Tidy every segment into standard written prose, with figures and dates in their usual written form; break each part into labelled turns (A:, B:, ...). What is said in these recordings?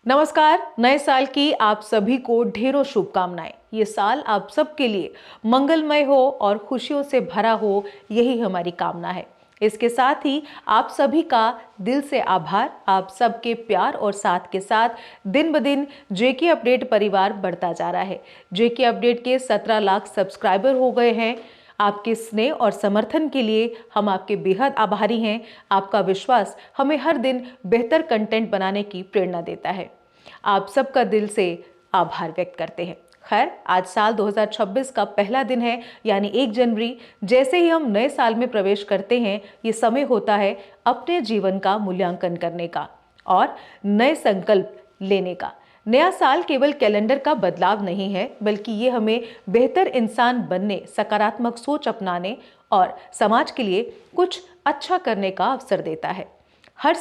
A: नमस्कार। नए साल की आप सभी को ढेरों शुभकामनाएं। ये साल आप सबके लिए मंगलमय हो और खुशियों से भरा हो, यही हमारी कामना है। इसके साथ ही आप सभी का दिल से आभार। आप सबके प्यार और साथ के साथ दिन ब दिन जेके अपडेट परिवार बढ़ता जा रहा है। जेके अपडेट के 17 लाख सब्सक्राइबर हो गए हैं। आपके स्नेह और समर्थन के लिए हम आपके बेहद आभारी हैं। आपका विश्वास हमें हर दिन बेहतर कंटेंट बनाने की प्रेरणा देता है। आप सबका दिल से आभार व्यक्त करते हैं। खैर, आज साल 2026 का पहला दिन है, यानी 1 जनवरी। जैसे ही हम नए साल में प्रवेश करते हैं, ये समय होता है अपने जीवन का मूल्यांकन करने का और नए संकल्प लेने का। नया साल केवल कैलेंडर का बदलाव नहीं है, बल्कि ये हमें बेहतर इंसान बनने, सकारात्मक सोच अपनाने और समाज के लिए कुछ अच्छा करने का अवसर देता है। हर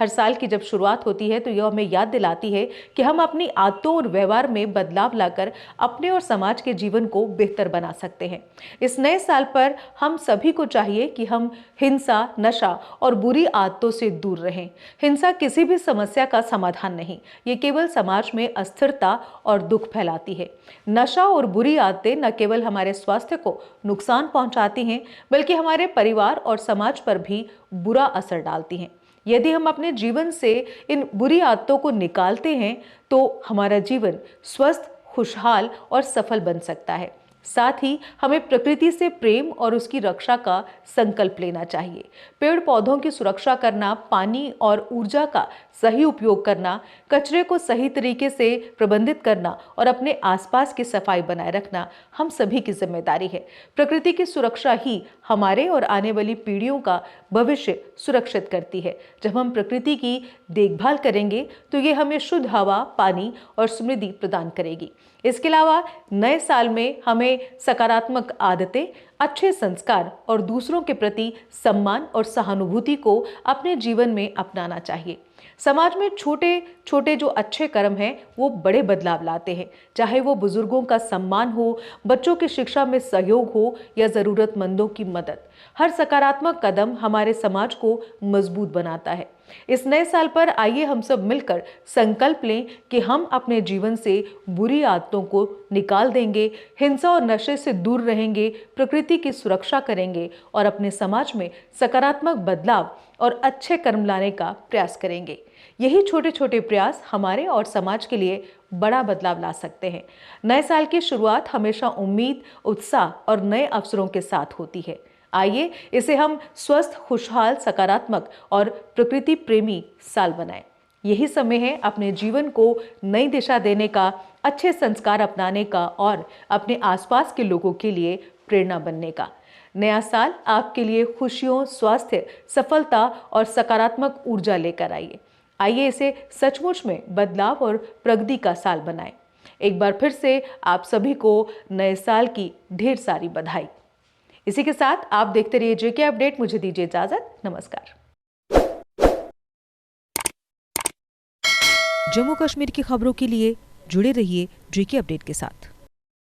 A: साल की जब शुरुआत होती है तो यह हमें याद दिलाती है कि हम अपनी आदतों और व्यवहार में बदलाव लाकर अपने और समाज के जीवन को बेहतर बना सकते हैं। इस नए साल पर हम सभी को चाहिए कि हम हिंसा, नशा और बुरी आदतों से दूर रहें। हिंसा किसी भी समस्या का समाधान नहीं, ये केवल समाज में अस्थिरता और दुख फैलाती है। नशा और बुरी आदतें न केवल हमारे स्वास्थ्य को नुकसान पहुंचाती हैं, बल्कि हमारे परिवार और समाज पर भी बुरा असर डालती हैं। यदि हम अपने जीवन से इन बुरी आदतों को निकालते हैं तो हमारा जीवन स्वस्थ, खुशहाल और सफल बन सकता है। साथ ही हमें प्रकृति से प्रेम और उसकी रक्षा का संकल्प लेना चाहिए। पेड़ पौधों की सुरक्षा करना, पानी और ऊर्जा का सही उपयोग करना, कचरे को सही तरीके से प्रबंधित करना और अपने आसपास की सफाई बनाए रखना हम सभी की जिम्मेदारी है। प्रकृति की सुरक्षा ही हमारे और आने वाली पीढ़ियों का भविष्य सुरक्षित करती है। जब हम प्रकृति की देखभाल करेंगे तो ये हमें शुद्ध हवा, पानी और समृद्धि प्रदान करेगी। इसके अलावा नए साल में हमें सकारात्मक आदतें, अच्छे संस्कार और दूसरों के प्रति सम्मान और सहानुभूति को अपने जीवन में अपनाना चाहिए। समाज में छोटे छोटे जो अच्छे कर्म हैं वो बड़े बदलाव लाते हैं। चाहे वो बुजुर्गों का सम्मान हो, बच्चों की शिक्षा में सहयोग हो या जरूरतमंदों की मदद, हर सकारात्मक कदम हमारे समाज को मजबूत बनाता है। इस नए साल पर आइए हम सब मिलकर संकल्प लें कि हम अपने जीवन से बुरी आदतों को निकाल देंगे, हिंसा और नशे से दूर रहेंगे, प्रकृति की सुरक्षा करेंगे और अपने समाज में सकारात्मक बदलाव और अच्छे कर्म लाने का प्रयास करेंगे। यही छोटे छोटे प्रयास हमारे और समाज के लिए बड़ा बदलाव ला सकते हैं। नए साल की शुरुआत हमेशा उम्मीद, उत्साह और नए अवसरों के साथ होती है। आइए इसे हम स्वस्थ, खुशहाल, सकारात्मक और प्रकृति प्रेमी साल बनाएं। यही समय है अपने जीवन को नई दिशा देने का, अच्छे संस्कार अपनाने का और अपने आसपास के लोगों के लिए प्रेरणा बनने का। नया साल आपके लिए खुशियों, स्वास्थ्य, सफलता और सकारात्मक ऊर्जा लेकर आइए इसे सचमुच में बदलाव और प्रगति का साल बनाएं। एक बार फिर से आप सभी को नए साल की ढेर सारी बधाई। इसी के साथ आप देखते रहिए जेके अपडेट। मुझे दीजिए इजाजत। नमस्कार।
B: जम्मू कश्मीर की खबरों के लिए जुड़े रहिए जेके अपडेट के साथ।